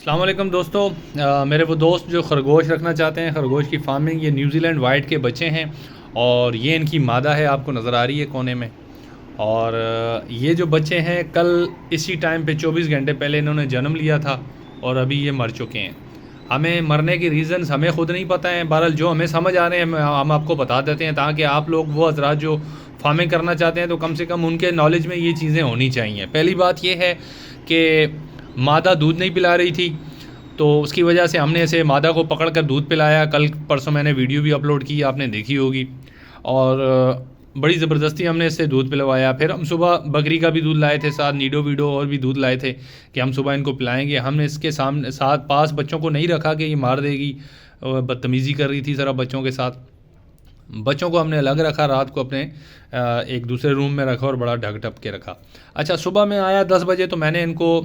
अस्सलाम वालेकुम दोस्तों। मेरे वो दोस्त जो खरगोश रखना चाहते हैं, खरगोश की फार्मिंग, ये न्यूजीलैंड वाइट के बच्चे हैं और ये इनकी मादा है, आपको नज़र आ रही है कोने में। और ये जो बच्चे हैं कल इसी टाइम पे 24 घंटे पहले इन्होंने जन्म लिया था और अभी ये मर चुके हैं। हमें मरने के रीज़न्स हमें ख़ुद नहीं पता हैं, बहरहाल जो हमें समझ आ रहे हैं हम आपको बता देते हैं, ताकि आप लोग वो हज़रात जो फार्मिंग करना चाहते हैं तो कम से कम उनके नॉलेज में ये चीज़ें होनी चाहिए। पहली बात ये है कि मादा दूध नहीं पिला रही थी, तो उसकी वजह से हमने ऐसे मादा को पकड़ कर दूध पिलाया। कल परसों मैंने वीडियो भी अपलोड की, आपने देखी होगी। और बड़ी ज़बरदस्ती हमने इससे दूध पिलवाया। फिर हम सुबह बकरी का भी दूध लाए थे, साथ नीडो वीडो और भी दूध लाए थे कि हम सुबह इनको पिलाएंगे। हमने इसके सामने साथ पास बच्चों को नहीं रखा कि ये मार देगी, बदतमीज़ी कर रही थी ज़रा बच्चों के साथ। बच्चों को हमने अलग रखा, रात को अपने एक दूसरे रूम में रखा और बड़ा ढक ढक के रखा। अच्छा, सुबह में आया 10 बजे तो मैंने इनको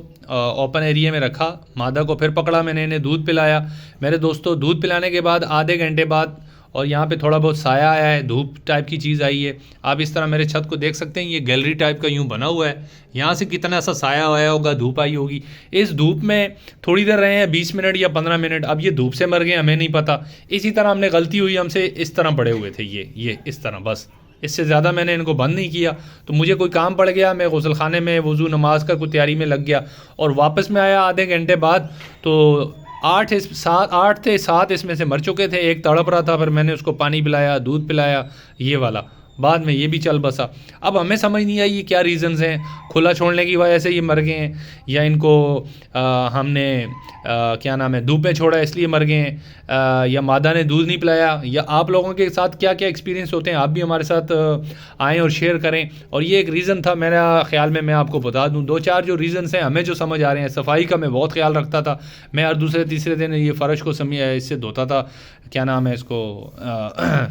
ओपन एरिया में रखा, मादा को फिर पकड़ा, मैंने इन्हें दूध पिलाया। मेरे दोस्तों, दूध पिलाने के बाद आधे घंटे बाद और यहाँ पे थोड़ा बहुत साया आया है, धूप टाइप की चीज़ आई है। आप इस तरह मेरे छत को देख सकते हैं, ये गैलरी टाइप का यूँ बना हुआ है। यहाँ से कितना सा साया आया होगा, धूप आई होगी। इस धूप में थोड़ी देर रहे हैं, 20 मिनट या 15 मिनट। अब ये धूप से मर गए, हमें नहीं पता। इसी तरह हमने गलती हुई, हमसे इस तरह पड़े हुए थे ये इस तरह, बस इससे ज़्यादा मैंने इनको बंद नहीं किया। तो मुझे कोई काम पड़ गया, मैं गुस्ल खाने में वज़ू नमाज का कोई तैयारी में लग गया और वापस में आया आधे घंटे बाद, तो 8 थे 7 इसमें से मर चुके थे। एक तड़प रहा था, फिर मैंने उसको पानी पिलाया, दूध पिलाया, ये वाला। बाद में ये भी चल बसा। अब हमें समझ नहीं आई ये क्या रीज़न्स हैं। खुला छोड़ने की वजह से ये मर गए हैं, या इनको हमने क्या नाम है, धूप में छोड़ा इसलिए मर गए हैं, या मादा ने दूध नहीं पिलाया, या आप लोगों के साथ क्या क्या एक्सपीरियंस होते हैं आप भी हमारे साथ आएँ और शेयर करें। और ये एक रीज़न था मेरा ख्याल में, मैं आपको बता दूँ 2-4 जो रीज़न्स हैं हमें जो समझ आ रहे हैं। सफाई का मैं बहुत ख्याल रखता था, मैं हर दूसरे तीसरे दिन ये फ़र्श को इससे धोता था, क्या नाम है इसको,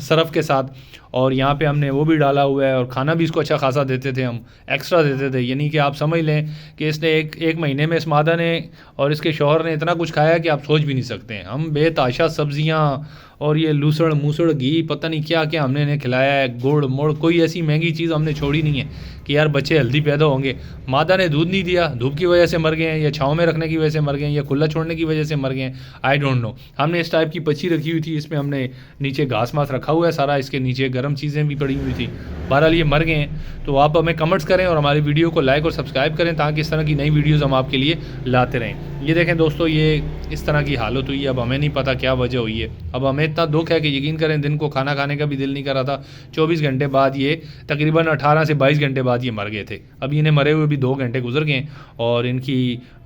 सरफ़ के साथ। और यहाँ पे हमने वो भी डाला हुआ है और खाना भी इसको अच्छा खासा देते थे, हम एक्स्ट्रा देते थे। यानी कि आप समझ लें कि इसने एक महीने में इस मादा ने और इसके शौहर ने इतना कुछ खाया कि आप सोच भी नहीं सकते हैं। हम बेताशा सब्ज़ियाँ और ये लूसड़ मूसड़ घी पता नहीं क्या क्या हमने इन्हें खिलाया है, गुड़ मुड़, कोई ऐसी महंगी चीज़ हमने छोड़ी नहीं है कि यार बच्चे हेल्दी पैदा होंगे। मादा ने दूध नहीं दिया, धूप की वजह से मर गए हैं, या छाँव में रखने की वजह से मर गए हैं, या खुला छोड़ने की वजह से मर गए हैं, आई डोंट नो। हमने इस टाइप की पच्छी रखी हुई थी, इसमें हमने नीचे घास मास रखा हुआ है सारा, इसके नीचे गर्म चीज़ें भी पड़ी हुई थी। बहरहाल ये मर गए हैं। तो आप हमें कमेंट्स करें और हमारी वीडियो को लाइक और सब्सक्राइब करें, ताकि इस तरह की नई वीडियोज़ हम आपके लिए लाते रहें। ये देखें दोस्तों, ये इस तरह की हालत हुई है। अब हमें नहीं पता क्या वजह हुई है। अब हमें इतना दुख है कि यकीन करें, दिन को खाना खाने का भी दिल नहीं कर रहा था। 24 घंटे बाद ये तकरीबन 18 से 22 घंटे बाद ये मर गए थे। अब इन्हें मरे हुए भी 2 घंटे गुजर गए और इनकी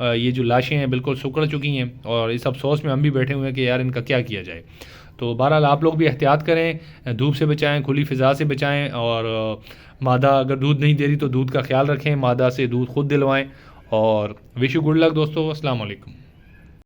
ये जो लाशें हैं बिल्कुल सुकड़ चुकी हैं और इस अफसोस में हम भी बैठे हुए हैं कि यार इनका क्या किया जाए। तो बहरहाल आप लोग भी एहतियात करें, धूप से बचाएं, खुली फ़िज़ा से बचाएं, और मादा अगर दूध नहीं दे रही तो दूध का ख्याल रखें, मादा से दूध खुद दिलवाएं। और विश यू गुड लक दोस्तों। अस्सलाम वालेकुम।